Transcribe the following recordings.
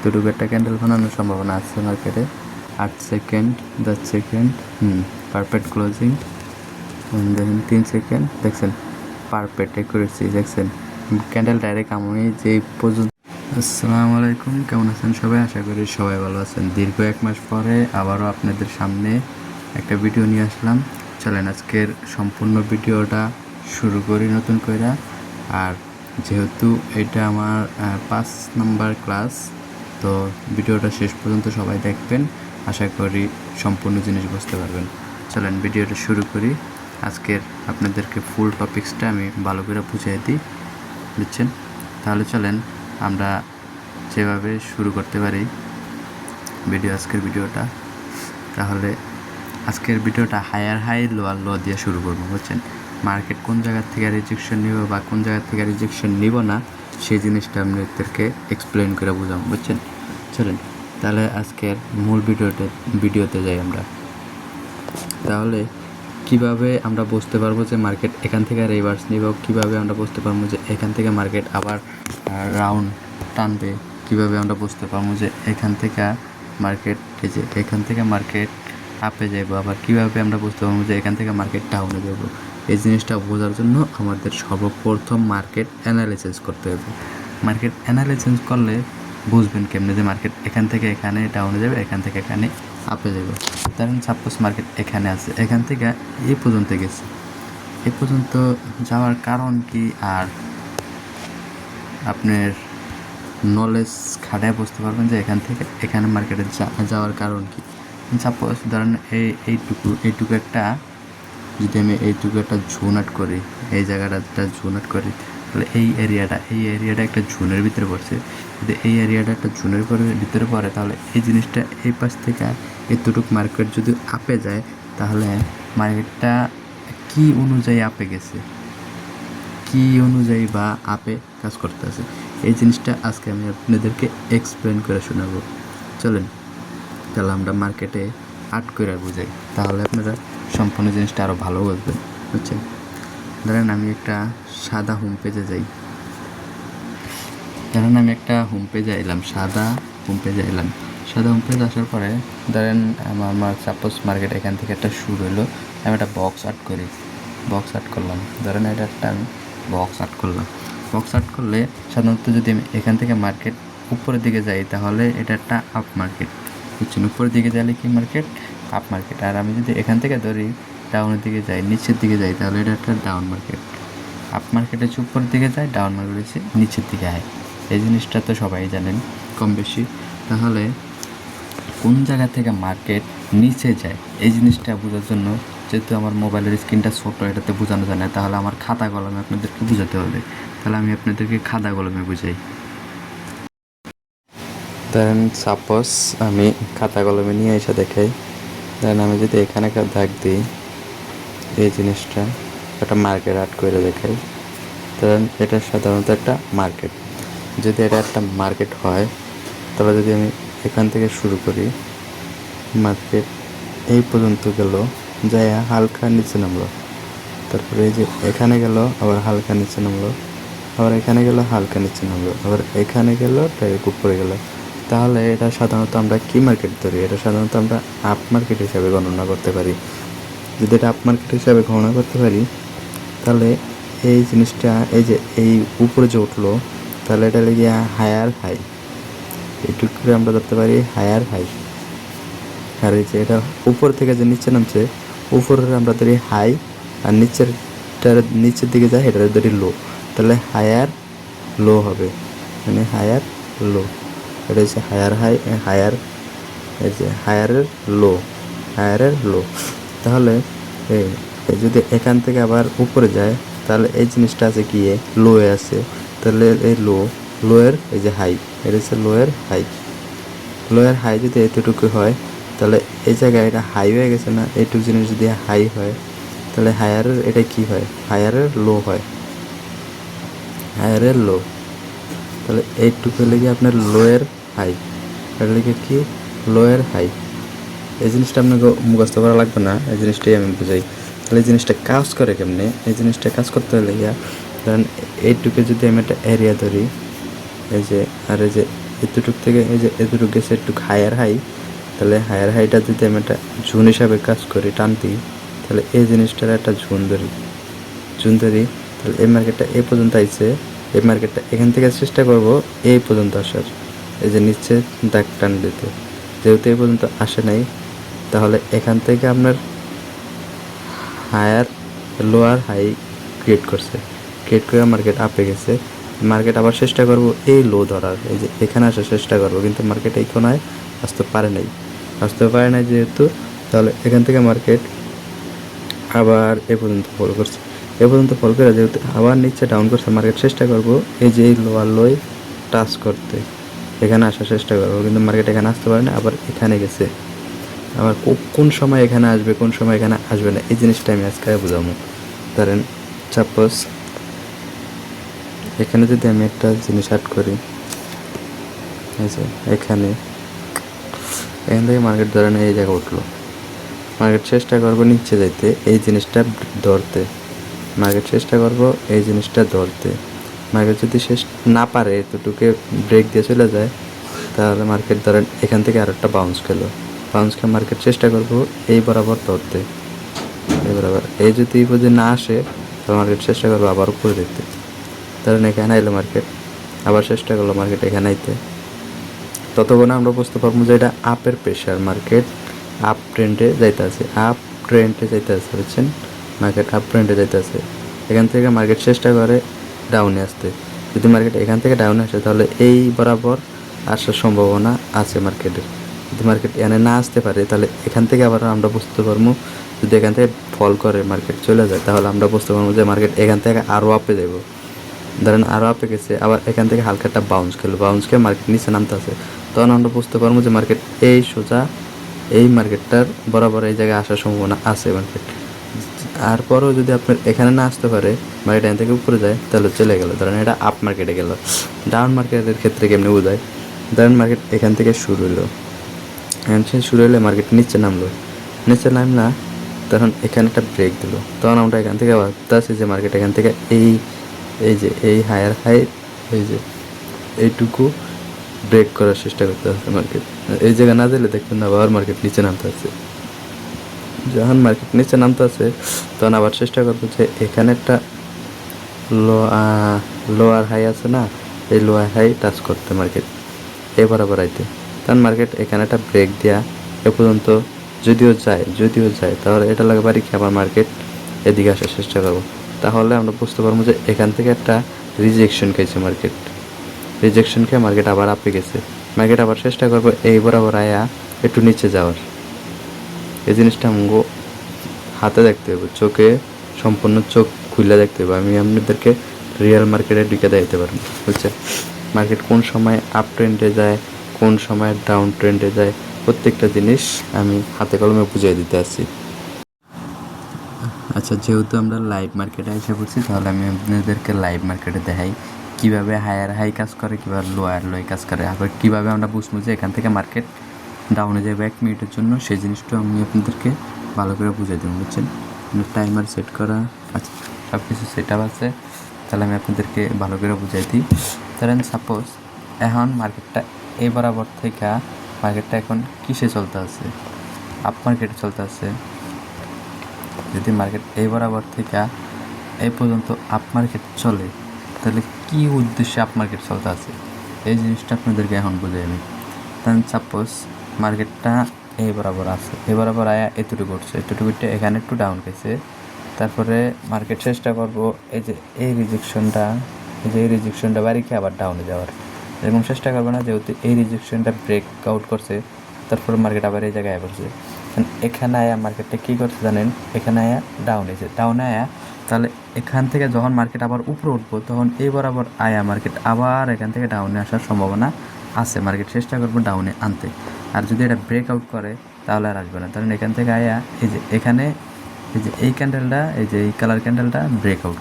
এতটুকু একটা ক্যান্ডেল বানানোর সম্ভাবনা আছে মার্কেটে। 8 সেকেন্ড, 10 সেকেন্ড, পারফেক্ট ক্লোজিং, দেখেন 3 সেকেন্ড, দেখছেন পারফেক্ট অ্যাকুরেসি, দেখছেন ক্যান্ডেল ডাইরেক্ট আমি যে পর্যন্ত। আসসালামু আলাইকুম, কেমন আছেন সবাই? আশা করি সবাই ভালো আছেন। দীর্ঘ 1 মাস পরে আবারও আপনাদের সামনে একটা ভিডিও নিয়ে আসলাম। চলেন আজকের সম্পূর্ণ ভিডিওটা শুরু করি নতুন করে। আর যেহেতু এটা আমার 5 নাম্বার ক্লাস, তো ভিডিওটা শেষ পর্যন্ত সবাই দেখবেন, আশা করি সম্পূর্ণ জিনিস বুঝতে পারবেন। চলেন ভিডিওটা শুরু করি। আজকের আপনাদেরকে ফুল টপিক্সটা আমি ভালো করে বুঝিয়ে দিই, বুঝছেন? তাহলে চলেন আমরা যেভাবে শুরু করতে পারি আজকের ভিডিওটা। তাহলে আজকের ভিডিওটা হায়ার হাই লোয়ার লো দিয়ে শুরু করবো, বুঝছেন? মার্কেট কোন জায়গার থেকে রিজেকশন নিব বা কোন জায়গার থেকে রিজেকশন নিব না, সেই জিনিসটা আপনাদেরকে এক্সপ্লেন করে বুঝাবো, বুঝছেন? চলেন তাহলে আজকের মূল ভিডিওতে যাই আমরা। তাহলে কিভাবে আমরা বুঝতে পারবো যে মার্কেট এখান থেকে রিভার্স নিব, কিভাবে আমরা বুঝতে পারবো যে এখান থেকে মার্কেট আবার রাউন্ড টানবে, কিভাবে আমরা বুঝতে পারবো যে এখান থেকে মার্কেট আপে যাবো, আবার কিভাবে আমরা বুঝতে পারবো যে এখান থেকে মার্কেট ডাউনে যাবো। এই জিনিসটা বোঝার জন্য আমাদের সর্বপ্রথম মার্কেট অ্যানালাইসিস করতে হবে। মার্কেট অ্যানালাইসিস করলে বুঝবেন কেমনে যে মার্কেট এখান থেকে এখানে ডাউনে যাবে, এখান থেকে এখানে আপে যাবে। ধরেন সাপোজ মার্কেট এখানে আছে, এখান থেকে এই পর্যন্ত গেছে, এই পর্যন্ত যাওয়ার কারণ কি, আর আপনার নলেজ খাটায় বুঝতে পারবেন যে এখান থেকে এখানে মার্কেটে যাওয়ার কারণ কি। সাপোজ ধরেন এইটুকু একটা, যদি আমি এইটুকু একটা জোন আউট করি, এই জায়গাটা জোন আউট করি, তাহলে এই এরিয়াটা একটা জোনের ভিতরে পড়ছে। যদি এই এরিয়াটা একটা জোনের ভিতরে পড়ে, তাহলে এই জিনিসটা এই পাশ থেকে এতটুকু মার্কেট যদি আপে যায়, তাহলে মার্কেটটা কি অনুযায়ী আপে গেছে, কি অনুযায়ী বা আপে কাজ করতেছে, এই জিনিসটা আজকে আমি আপনাদেরকে এক্সপ্লেন করে শোনাবো। চলেন তাহলে আমরা মার্কেটে আট করে বুঝাই, তাহলে আপনারা সম্পূর্ণ জিনিসটা আরও ভালো বুঝবেন, বুঝছেন? ধরেন আমি একটা সাদা হোম পেজে যাই, সাদা হোম পেজে আসার পরে ধরেন আমার সাপোজ মার্কেট এখান থেকে একটা শুরু হলো, আমি একটা বক্স আউট করলাম। ধরেন এটা একটা আমি বক্স আউট করলে সাধারণত যদি আমি এখান থেকে মার্কেট উপরের দিকে যাই, তাহলে এটা একটা আপ মার্কেট, বুঝছেন? উপরের দিকে যাইলে কি মার্কেট? Up market. আর আমি যদি এখান থেকে ধরি ডাউনের দিকে যাই, নিচের দিকে যাই, তাহলে এটা একটা ডাউন মার্কেট। আপ মার্কেট হচ্ছে উপরের দিকে যায়, ডাউন মার্কেট হচ্ছে নিচের দিকে আয়। এই জিনিসটা তো সবাই জানেন কম বেশি। তাহলে কোন জায়গা থেকে মার্কেট নিচে যায়, এই জিনিসটা বোঝার জন্য, যেহেতু আমার মোবাইলের স্ক্রিনটা ছোটো, এটাতে বোঝানো যায় না, তাহলে আমার খাতা কলমে আপনাদেরকে বোঝাতে হবে। তাহলে আমি আপনাদেরকে খাতা কলমে বুঝাই। ধরেন সাপোজ আমি খাতা কলমে নিয়ে এসে দেখাই। ধরেন আমি যদি এখানে একটা দাগ দিই, এই জিনিসটা একটা মার্কেট আর্ট করে দেখাই। ধরেন এটা সাধারণত একটা মার্কেট। যদি এটা একটা মার্কেট হয়, তাহলে যদি আমি এখান থেকে শুরু করি, মার্কেট এই পর্যন্ত গেল, যাই হালকা নিচে নামলো, তারপরে এই যে এখানে গেল, আবার হালকা নিচে নামলো, আবার এখানে গেল, হালকা নিচে নামলো, আবার এখানে গেল, ডাইরেক্ট উপরে গেল। তাহলে এটা সাধারণত আমরা কি মার্কেট ধরি? এটা সাধারণত আমরা আপ মার্কেট হিসাবে গণনা করতে পারি। যদি এটা আপ মার্কেট হিসাবে গণনা করতে পারি, তাহলে এই জিনিসটা, এই যে এই উপরে যে উঠলো, তাহলে এটা লেগে হায়ার হাই, এইটুকু আমরা ধরতে পারি হায়ার হাই। আর এই যে এটা উপর থেকে যে নিচে নামছে, উপরের আমরা ধরি হাই, আর নিচের দিকে যায় এটা ধরি লো, তাহলে হায়ার লো হবে, মানে হায়ার লো। এটা হচ্ছে হায়ার হাই, এই যে হায়ারের লো। তাহলে এই যদি এখান থেকে আবার উপরে যায়, তাহলে এই জিনিসটা আছে গিয়ে লোয়ে আছে, তাহলে এই লোয়ের এই যে হাই, এটা হচ্ছে লোয়ের হাই যদি এতটুকু হয়, তাহলে এই জায়গায় এটা হাই হয়ে গেছে না, এইটুকু জিনিস যদি হাই হয়, তাহলে হায়ারের এটা কি হয়? হায়ারের লো হয়, তাহলে এইটুকু লেগে আপনার লোয়ের হাই, এটা লেগে কি লোয়ের হাই। এই জিনিসটা আপনাকে মুখস্থ করা লাগবে না, এই জিনিসটাই আমি বুঝাই। তাহলে এই জিনিসটা কাজ করে কেমনে? এই জিনিসটা কাজ করতে হলে ধরেন এইটুকু যদি আমি একটা এরিয়া ধরি, এই যে আর এই যে এতটুক থেকে এই যে এতটুক গেছে একটু হায়ার হাই, তাহলে হায়ার হাইটা যদি আমি একটা জুন হিসাবে কাজ করি টানতি, তাহলে এই জিনিসটার একটা জুন ধরি, তাহলে এই মার্কেটটা এই পর্যন্ত আইছে, এই মার্কেটটা এখান থেকে চেষ্টা করব এই পর্যন্ত আসার, এই যে নিচে দাগ টান দিতে, যেহেতু এই পর্যন্ত আসে নাই, তাহলে এখান থেকে আপনার হায়ার লোয়ার হাই ক্রিয়েট করে মার্কেট আপে গেছে। মার্কেট আবার চেষ্টা করব এই লো ধরার, এই যে এখানে আসার চেষ্টা করব, কিন্তু মার্কেট এই কোনায় আসতে পারে নাই যেহেতু, তাহলে এখান থেকে মার্কেট আবার এ পর্যন্ত ফল করে যেহেতু আবার নিচে ডাউন করছে, মার্কেট চেষ্টা করব এই যে এই লোয়ার লোয় টাচ করতে, এখানে আসার চেষ্টা করবো, কিন্তু মার্কেট এখানে আসতে পারে না, আবার এখানে গেছে। আবার কোন সময় এখানে আসবে, কোন সময় এখানে আসবে না, এই জিনিসটা আমি আজকে বুঝাবো। ধরেন সাপোজ এখানে যদি আমি একটা জিনিস অ্যাড করি, এখানে এখান থেকে মার্কেট ধরেন এই জায়গায় উঠলো, মার্কেট চেষ্টা করবো নিচে যাইতে, এই জিনিসটা ধরতে, মার্কেট যদি শেষ না পারে এতটুকু ব্রেক দিয়ে চলে যায়, তাহলে মার্কেট ধরেন এখান থেকে আর একটা বাউন্স খেয়ে মার্কেট চেষ্টা করবো এই বরাবর ধরতে, এই যদি না আসে, তাহলে মার্কেট চেষ্টা করবো আবার উপরে দেখতে, ধরেন এখানে আইলো মার্কেট, আবার চেষ্টা করলো মার্কেট এখানে আইতে, ততক্ষণে আমরা বুঝতে পারবো যে এটা আপের প্রেশার, মার্কেট আপ ট্রেন্ডে যাইতে আছে, বুঝছেন, মার্কেট আপ ট্রেন্ডে যাইতে আছে। এখান থেকে মার্কেট চেষ্টা করে ডাউনে আসতে, যদি মার্কেট এখান থেকে ডাউনে আসে, তাহলে এই বরাবর আসার সম্ভাবনা আছে মার্কেটের। যদি মার্কেট এখানে না আসতে পারে, তাহলে এখান থেকে আবার আমরা বুঝতে পারবো, যদি এখান থেকে ফল করে মার্কেট চলে যায়, তাহলে আমরা বুঝতে পারবো যে মার্কেট এখান থেকে আরও আপে যাবো। ধরেন আরও আপে গেছে, আবার এখান থেকে হালকা একটা বাউন্স খেয়ে মার্কেট নিচে নামতে আছে, তখন আমরা বুঝতে পারবো যে মার্কেট এই সোজা এই মার্কেটটার বরাবর এই জায়গায় আসার সম্ভাবনা আছে মার্কেট। তারপরেও যদি আপনার এখানে না আসতে পারে, মার্কেট এখান থেকে উপরে যায়, তাহলে চলে গেল, ধরেন এটা আপ মার্কেটে গেল। ডাউন মার্কেটের ক্ষেত্রে কেমনি বোঝায়, ধরেন মার্কেট এখান থেকে শুরু হলো, মার্কেট নিচে নামলা, তখন এখানে একটা ব্রেক দিল, তখন আমরা এখান থেকে ভাবতে আসি যে মার্কেট এখান থেকে এই হায়ার হাই এই যে এইটুকু ব্রেক করার চেষ্টা করতে হচ্ছে মার্কেট, এই জায়গা না দিলে দেখবেন না আবার মার্কেট নিচে নামতে আছে। যখন মার্কেট নিচে নামতে আছে, তখন আবার চেষ্টা করবো যে এখানে একটা লোয়ার হাই আছে না, এই লোয়ার হাই টাচ করতে মার্কেট এ বরাবর আইতে, তখন মার্কেট এখানে একটা ব্রেক দেওয়া এ পর্যন্ত যদিও যায়, তাহলে এটা লাগবে আর কি আবার মার্কেট এদিকে আসার চেষ্টা করবো, তাহলে আমরা বুঝতে পারবো যে এখান থেকে একটা রিজেকশন খেয়েছে মার্কেট আবার আপে গেছে, মার্কেট আবার চেষ্টা করবো এই বরাবর আয়া একটু নিচে যাওয়ার। এই জিনিসটা আমগো হাতে দেখতে হবে, চোখে সম্পূর্ণ চোখ খুলে দেখতে হবে, আমি আপনাদেরকে রিয়েল মার্কেটে ঢুকে দিতে পারবো, বুঝছেন। মার্কেট কোন সময় আপ ট্রেন্ডে যায়, কোন সময় ডাউন ট্রেন্ডে যায়, প্রত্যেকটা জিনিস আমি হাতে কলমে বুঝিয়ে দিতে আসছি। আচ্ছা, যেহেতু আমরা লাইভ মার্কেটে এসে পড়ছি, তাহলে আমি আপনাদেরকে লাইভ মার্কেটে দেখাই কীভাবে হায়ার হাই কাজ করে, কীভাবে লোয়ার লোয় কাজ করে, আবার কীভাবে আমরা বুঝবো যে এখান থেকে মার্কেট ডাউনে যাবে 1 মিনিটের জন্য, সেই জিনিসটা আমি আপনাদেরকে ভালো করে বুঝিয়ে দেবো, বুঝছেন। টাইমার সেট করা আচ্ছা, সব কিছু সেট আপ আছে, তাহলে আমি আপনাদেরকে ভালো করে বুঝাই দিই। ধরেন সাপোজ এখন মার্কেটটা এই বরাবর থেকে মার্কেটটা এখন কিসে চলতে আছে, আপ মার্কেটে চলতে আছে। যদি মার্কেট এই বরাবর থেকে এই পর্যন্ত আপ মার্কেট চলে, তাহলে কী উদ্দেশ্যে আপ মার্কেট চলতে আছে, এই জিনিসটা আপনাদেরকে এখন বুঝে আমি। দেন সাপোজ মার্কেটটা এই বরাবর আছে, এই বরাবর আয়া এতটুকুটা এখানে একটু ডাউন গেছে, তারপরে মার্কেট চেষ্টা করবো এই রিজেকশনটা বাড়ি খেয়ে আবার ডাউনে যাওয়ার, এরকম চেষ্টা করবো না, যেহেতু এই রিজেকশনটা ব্রেক আউট করছে, তারপরে মার্কেট আবার এই জায়গায় পড়ছে। এখানে আয়া মার্কেটটা কী করছে জানেন, এখানে আয়া ডাউনে আয়া, তাহলে এখান থেকে যখন মার্কেট আবার উপরে উঠবো, তখন এই বরাবর আয়া মার্কেট আবার এখান থেকে ডাউনে আসার সম্ভাবনা আছে, মার্কেট চেষ্টা করবো ডাউনে আনতে। আর যদি এটা ব্রেক আউট করে, তাহলে আর আসবে না, কারণ এখান থেকে আয়া এখানে এই ক্যান্ডেলটা এই কালার ক্যান্ডেলটা ব্রেক আউট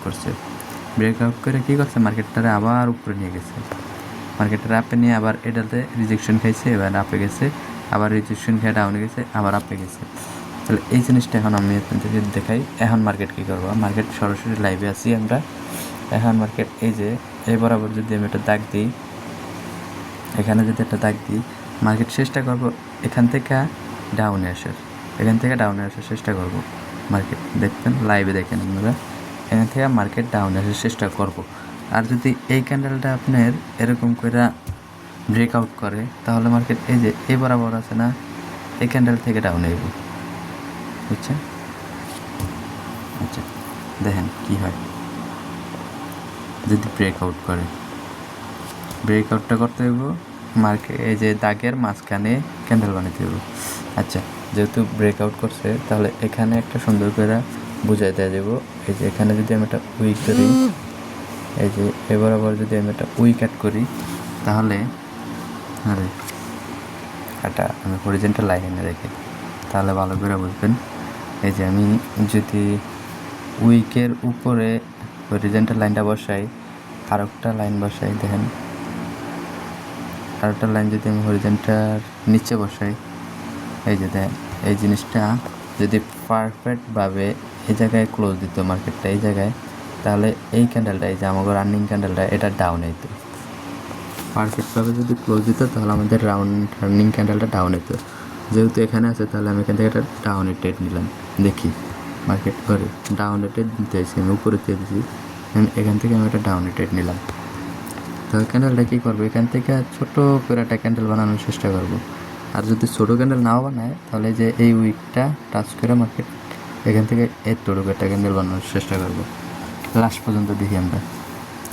করে কী করছে, মার্কেটটারে আবার উপরে নিয়ে গেছে, মার্কেটের আপে নিয়ে আবার এটাতে রিজেকশন খাইছে, এবার আপে গেছে, আবার রিজেকশন খেয়ে ডাউনে গেছে, আবার আপে গেছে। তাহলে এই জিনিসটা এখন আমি আপনাদেরকে দেখাই। এখন মার্কেট কী করবো, মার্কেট সরাসরি লাইভে আসি আমরা। এখন মার্কেট এই বরাবর যদি আমি এটা দাগ দিই, এখানে যদি একটা দাগ দিই, মার্কেট চেষ্টা করবো এখান থেকে ডাউনে আসার, এখান থেকে ডাউনে আসার চেষ্টা করবো। মার্কেট দেখবেন, লাইভে দেখেন আপনারা, এখান থেকে মার্কেট ডাউনে আসার চেষ্টা করব। আর যদি এই ক্যান্ডেলটা আপনার এরকম করে ব্রেকআউট করে, তাহলে মার্কেট এই যে এই বরাবর আছে না, এই ক্যান্ডেল থেকে ডাউনে যাব, বুঝছেন? আচ্ছা, দেখেন কি হয় যদি ব্রেকআউট করে। ব্রেকআউটটা করতে হইব মার্কেট এই যে দাগের মাঝখানে ক্যান্ডেল বানাতে হইব। আচ্ছা, যেহেতু ব্রেকআউট করছে, তাহলে এখানে একটা সুন্দর করে বুঝাই দেওয়া যাব। এই যে এখানে যদি আমি একটা উইক করি, এই যে এ বরাবর যদি আমি একটা উইক অ্যাড করি, তাহলে আরে এটা আমি হরিজেন্টাল লাইনে রেখে, তাহলে ভালো করে বুঝবেন। এই যে আমি যদি উইকের উপরে হরিজেন্টাল লাইনটা বসাই, আর একটা লাইন বসাই, দেখেন আর একটা লাইন যদি আমি হরিজেন্টাল নিচে বসাই, এই যে দেখেন এই জিনিসটা যদি পারফেক্টভাবে এই জায়গায় ক্লোজ দিত মার্কেটটা এই জায়গায়, তাহলে এই ক্যান্ডেলটা, এই যে আমাদের রানিং ক্যান্ডেলটা, এটা ডাউন হইতো। পারফেক্টভাবে যদি ক্লোজ দিত, তাহলে আমাদের রানিং ক্যান্ডেলটা ডাউন হতো। যেহেতু এখানে আছে, তাহলে আমি এখান থেকে একটা ডাউনের ট্রেড নিলাম। দেখি মার্কেট করে ডাউনের ট্রেড নিতে হয়েছে, আমি উপরে দিয়ে দিয়েছি, এখান থেকে আমি একটা ডাউনের ট্রেড নিলাম। তো ক্যান্ডেলটা কী করবো, এখান থেকে ছোটো করে একটা ক্যান্ডেল বানানোর চেষ্টা করবো। আর যদি ছোটো ক্যান্ডেল নাও বানায়, তাহলে যে এই উইকটা টাচ করে মার্কেট এখান থেকে এতটুকু একটা ক্যান্ডেল বানানোর চেষ্টা করবো। লাস্ট পর্যন্ত দেখি আমরা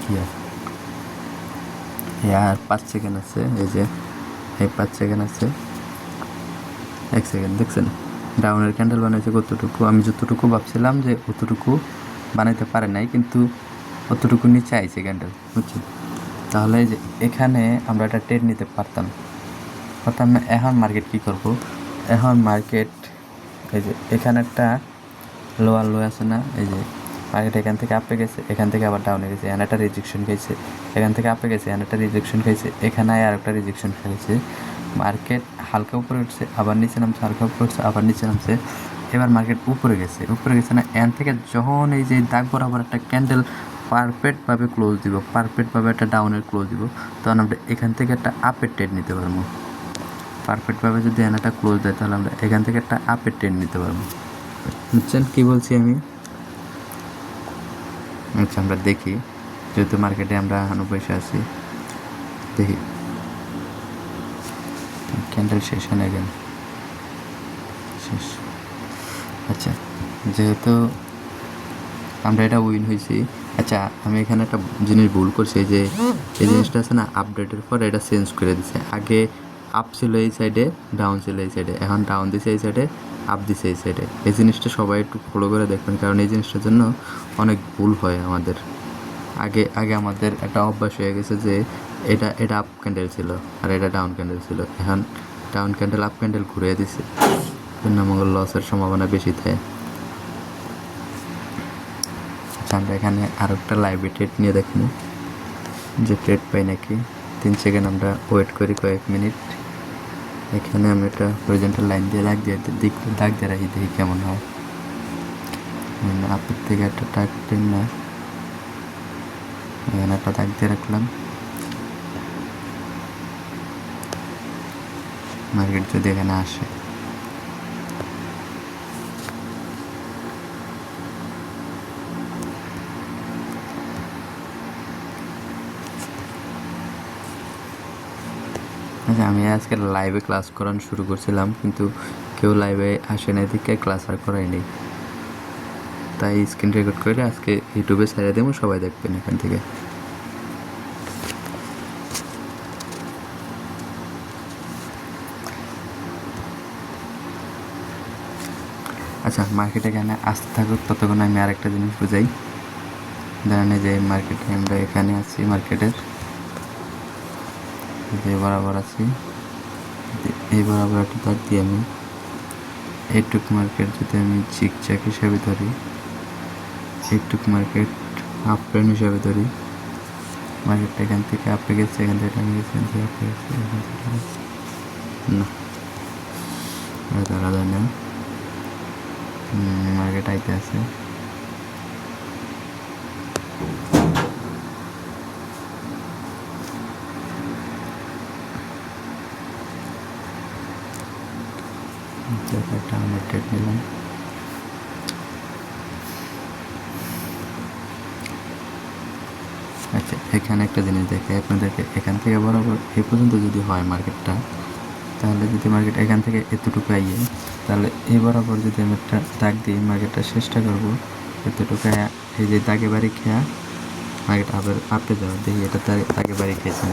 কী হয়। আর 5 সেকেন্ড আছে, এই যে এই 5 সেকেন্ড আছে, 1 সেকেন্ড দেখছেন ডাউনের ক্যান্ডেল বানাইছে কতটুকু। আমি যতটুকু ভাবছিলাম যে অতটুকু বানাইতে পারে নাই, কিন্তু অতটুকু নিচে আইছে ক্যান্ডেল, বুঝছেন? তাহলে যে এখানে আমরা একটা ট্রেড নিতে পারতাম না। এখন মার্কেট কী করব, এখন মার্কেট এই যে এখানে একটা লোয়ার লো আছে না, এই যে মার্কেট এখান থেকে আপে গেছে, এখান থেকে আবার ডাউনে গেছে, এখানে একটা রিজেকশন খাইছে, এখান থেকে আপে গেছে, এখানে একটা রিজেকশন খাইছে, এখানে আর একটা রিজেকশন খাইছে। মার্কেট হালকা উপরে উঠছে, আবার নিচে নামছে, হালকা উপরে উঠছে, আবার নিচে নামছে। এবার মার্কেট উপরে গেছে না, এখান থেকে যখন এই যে দাগ বরাবর একটা ক্যান্ডেল পারফেক্টভাবে ক্লোজ দিব, পারফেক্টভাবে একটা ডাউনের ক্লোজ দিব, তখন আমরা এখান থেকে একটা আপের ট্রেড নিতে পারবো। পারফেক্টভাবে যদি একটা ক্লোজ দেয়, তাহলে আমরা এখান থেকে একটা আপের ট্রেড নিতে পারবো। বুঝছেন কী বলছি আমি? আচ্ছা, আমরা দেখি, যেহেতু মার্কেটে আমরা এখনও বসে আছি, দেখি ক্যান্ডেল শেষ হয় না কেন, শেষ। আচ্ছা, যেহেতু আমরা এটা উইন হয়েছি। আচ্ছা, আমি এখানে একটা জিনিস ভুল করছি, যে এই জিনিসটা আছে না, আপডেটের পর এটা চেঞ্জ করে দিছে। আগে আপ ছিল এই সাইডে, ডাউন ছিল এই সাইডে, এখন ডাউন দিছে এই সাইডে, আপ দিছে এই সাইডে। এই জিনিসটা সবাই একটু ফলো করে দেখবেন, কারণ এই জিনিসটার জন্য অনেক ভুল হয় আমাদের। আগে আমাদের একটা অভ্যাস হয়ে গেছে যে এটা আপ ক্যান্ডেল ছিল আর এটা ডাউন ক্যান্ডেল ছিল, এখন ডাউন ক্যান্ডেল আপ ক্যান্ডেল ঘুরিয়ে দিছে, জন্য আমাদের লসের সম্ভাবনা বেশি থাকে। আমরা এখানে আরও একটা লাইভ ট্রেড নিয়ে দেখব যে ট্রেড পাই নাকি। 3 সেকেন্ড আমরা ওয়েট করি, কয়েক মিনিট। এখানে আমি একটা হরিজন্টাল লাইন দিয়ে দাগ দিয়ে রাখি, দেখি কেমন হয়। আপের থেকে একটা টাক টেন না, এখানে একটা দাগ দিয়ে রাখলাম। মার্কেট যদি এখানে আসে, আচ্ছা, আমি আজকে লাইভে ক্লাস করানো শুরু করছিলাম, কিন্তু কেউ লাইভে আসে না, এদিকে ক্লাস আর করাইনি, তাই স্ক্রিন রেকর্ড করে আজকে ইউটিউবে ছেড়ে দেবো, সবাই দেখবেন এখান থেকে। আচ্ছা, মার্কেটে এখানে আসতে থাকুক, ততক্ষণ আমি আরেকটা জিনিস বুঝাই। ধরেন যে মার্কেটে আমরা এখানে আছি, মার্কেটের যে বরাবর আছি, এই বরাবর একটা দাগ দিয়ে আমি এইটুক মার্কেট যদি আমি চিকচাক হিসাবে ধরি, এইটুক মার্কেট হাফ প্লেন হিসাবে ধরি, মার্কেটটা এখান থেকে আপে গেছে, এখান থেকে টানে গেছে, এখান থেকে আপে গেছে, এখান থেকে না ধরা যায় না। মার্কেট আইতে আছে, একটা আমরা ট্রেড নিলাম। আচ্ছা, এখানে একটা জিনিস দেখে আপনাদেরকে, এখান থেকে বরাবর এই পর্যন্ত যদি হয় মার্কেটটা, তাহলে যদি মার্কেট এখান থেকে এতটুকু আইয়ে, তাহলে এই বরাবর যদি আমি একটা দাগ দিই, মার্কেটটা চেষ্টা করবো এতটুকু এই যে দাগে বাড়ি খেয়া মার্কেট আবার আপে যাওয়া। দেখি এটা দাগে বাড়ি খেয়েছে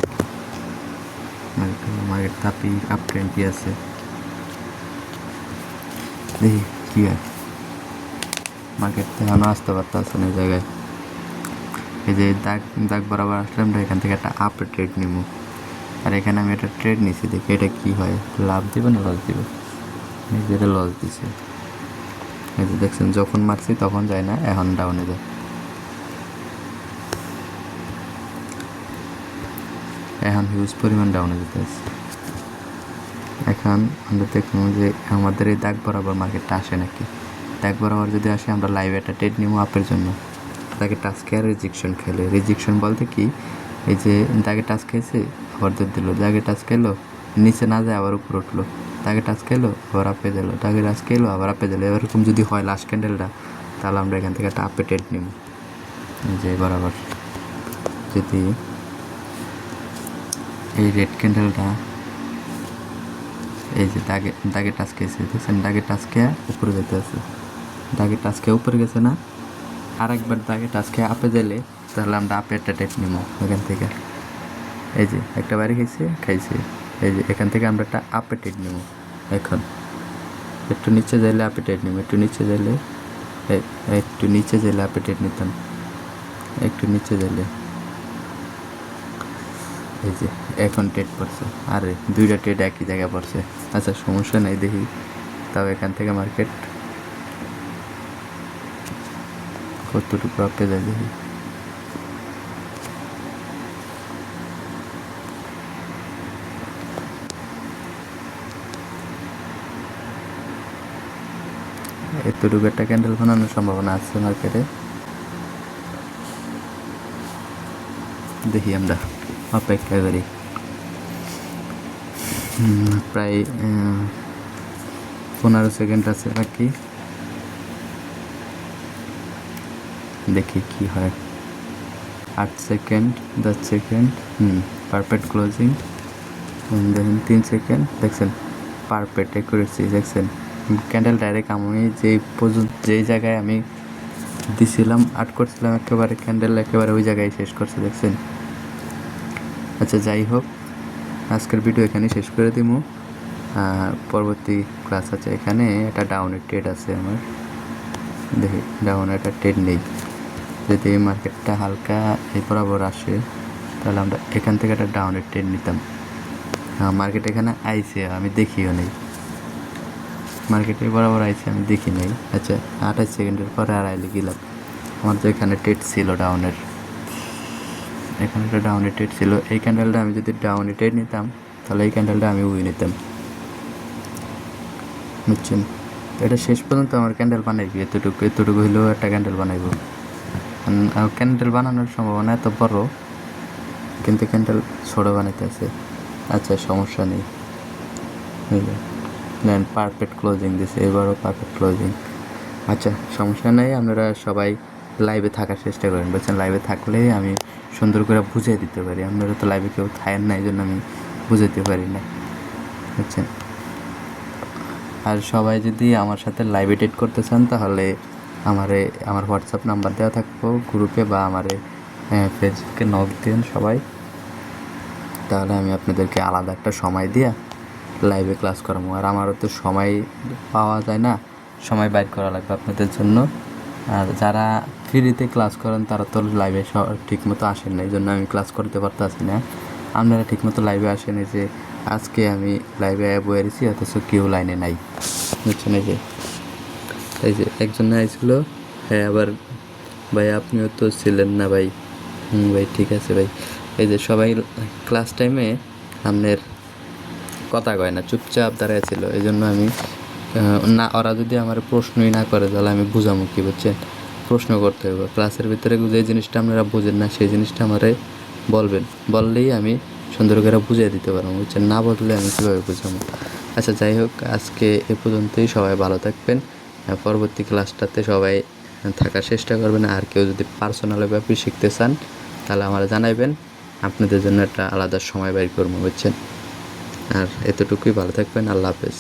নাকি, মার্কেট তাপি আপ ট্রেন্ড কি আছে, দেখি কী হয়। মার্কেট এখনও আসতে পারতেছে না এই জায়গায়। এই যে দাগ বরাবর আসলে আমরা এখান থেকে একটা আপে ট্রেড নিব, আর এখানে আমি একটা ট্রেড নিছি, দেখি এটা কী হয়, লাভ দিবে না লস দিবে। এটা লস দিছে, এই যে দেখছেন যখন মারছি তখন যায় না, এখন ডাউনে যায়। এখন হিউজ পরিমাণ ডাউনে যেতে আছে। এখন আমরা দেখলাম যে আমাদের এই দাগ বরাবর মার্কেটটা আসে নাকি। দাগ বরাবর যদি আসে, আমরা লাইভে একটা ট্রেড নিব আপের জন্য। দাগে টাচ খেয়ে রেজেকশন খেলে, রেজেকশন বলতে কি, এই যে দাগে টাচ খেয়েছে আবার দিল, দাগে টাচ খেলো নিচে না যায় আবার উপরে উঠলো, দাগে টাচ খেলো আবার আপে গেলো, দাগে টাচ খেলো আবার আপে গেলো। এরকম যদি হয় লাস্ট ক্যান্ডেলটা, তাহলে আমরা এখান থেকে একটা আপে ট্রেড নিব। এই যে বরাবর যদি এই রেড ক্যান্ডেলটা এই যে দাগে টাচ খেয়েছে, দেখছেন দাগে টাচ খেয়ে উপরে যেতে আছে, দাগে টাচ খেয়ে উপরে গেছে না, আর একবার দাগে টাচ খেয়ে আপে গেলে তাহলে আমরা আপে একটা ট্রেড নিব এখান থেকে। এই যে একটা বাড়ি খাইছে, এই যে এখান থেকে আমরা একটা আপে ট্রেড নিব। এখন একটু নিচে যাইলে আপে ট্রেড নিব, একটু নিচে যাইলে আপে ট্রেড নিতাম, একটু নিচে যাইলে এই যে এখন ট্রেড পড়ছে, আরে দুইটা ট্রেড একই জায়গায় পড়ছে। আচ্ছা সমস্যা নাই, দেখি তাও এখান থেকে মার্কেট কতটুকু আপে যায় দেখি। এতটুকু একটা ক্যান্ডেল বানানোর সম্ভাবনা আছে মার্কেটে, দেখি আমরা অপেক্ষা করি। প্রায় 15 সেকেন্ড আছে বাকি, দেখি কি হয়। 8 সেকেন্ড, 10 সেকেন্ড, পারফেক্ট ক্লোজিং, দেখেন 3 সেকেন্ড, দেখছেন পারফেক্ট অ্যাকুরেসি, দেখছেন ক্যান্ডেল ডাইরেক্ট আমি যেই জায়গায় আমি দিছিলাম আট করছিলাম একেবারে, ক্যান্ডেল একেবারে ওই জায়গায় শেষ করছে, দেখছেন। আচ্ছা যাই হোক, আজকের ভিডিও এখানে শেষ করে দিব। পরবর্তী ক্লাস আছে, এখানে একটা ডাউনের ট্রেড আছে আমার, দেখি ডাউনে একটা ট্রেড নেই। যদি এই মার্কেটটা হালকা এই বরাবর আসে, তাহলে আমরা এখান থেকে একটা ডাউনের ট্রেড নিতাম। মার্কেট এখানে আইছে, আমি দেখিও নেই, মার্কেটে বরাবর আইছে আমি দেখি নাই। আচ্ছা 28 সেকেন্ডের পরে আর আইলে গেলাম, আমার তো এখানে ট্রেড ছিল ডাউনের, এখানে একটা ডাউনের ট্রেড ছিল। এই ক্যান্ডেলটা আমি যদি ডাউনে ট্রেড নিতাম, তাহলে এই ক্যান্ডেলটা আমি উই নিতাম, বুঝছেন। এটা শেষ পর্যন্ত আমার ক্যান্ডেল বানাইবি, এতটুকু হইলেও একটা ক্যান্ডেল বানাইব। ক্যান্ডেল বানানোর সম্ভাবনা এত বড়, কিন্তু ক্যান্ডেল ছোটো বানাইতে আছে। আচ্ছা সমস্যা নেই, দেন পারফেক্ট ক্লোজিং দিছে, এবারও পারফেক্ট ক্লোজিং। আচ্ছা সমস্যা নেই, আপনারা সবাই লাইভে থাকার চেষ্টা করেন, বলছেন লাইভে থাকলে আমি সুন্দর করে বুঝিয়ে দিতে পারি। আপনারা তো লাইভে কেউ থাকেন না, এই জন্য আমি বুঝাইতে পারি না, বুঝছেন। আর সবাই যদি আমার সাথে লাইভ এডিট করতে চান, তাহলে আমার হোয়াটসঅ্যাপ নাম্বার দেওয়া থাকবো গ্রুপে, বা আমারে ফেসবুকে নক দিন সবাই, তাহলে আমি আপনাদেরকে আলাদা একটা সময় দিয়ে লাইভে ক্লাস করাবো। আর আমারও তো সময় পাওয়া যায় না, সময় বাইর করা লাগবে আপনাদের জন্য। আর যারা ফ্রিতে ক্লাস করেন তারা তো লাইভে ঠিকমতো আসেন না, এই জন্য আমি ক্লাস করতে পারতেছি না। আপনারা ঠিকমতো লাইভে আসেন, এই যে আজকে আমি লাইভে বয়ে রেছি, অথচ কেউ লাইনে নাই, বুঝছেন। এই যে একজন আইছিল, হ্যাঁ আবার ভাই আপনিও তো ছিলেন না ভাই, ভাই ঠিক আছে ভাই। এই যে সবাই ক্লাস টাইমে আপনার কথা কয় না, চুপচাপ দাঁড়ায় ছিল, এই জন্য আমি না, ওরা যদি আমার প্রশ্নই না করে তাহলে আমি বুঝামো কি, বুঝছেন। প্রশ্ন করতে হবে ক্লাসের ভিতরে, যে জিনিসটা আপনারা বোঝেন না সেই জিনিসটা আমারে বলবেন, বললেই আমি সুন্দর করে বুঝিয়ে দিতে পারবো, বুঝছেন। না বললে আমি কীভাবে বুঝাবো। আচ্ছা, যাই হোক, আজকে এ পর্যন্তই। সবাই ভালো থাকবেন। পরবর্তী ক্লাসটাতে সবাই থাকার চেষ্টা করবেন। আর কেউ যদি পার্সোনাল ব্যাপারে শিখতে চান তাহলে আমার জানাবেন, আপনাদের জন্য একটা আলাদা সময় বের করবো, বুঝছেন? আর এতটুকুই, ভালো থাকবেন। আল্লাহ হাফেজ।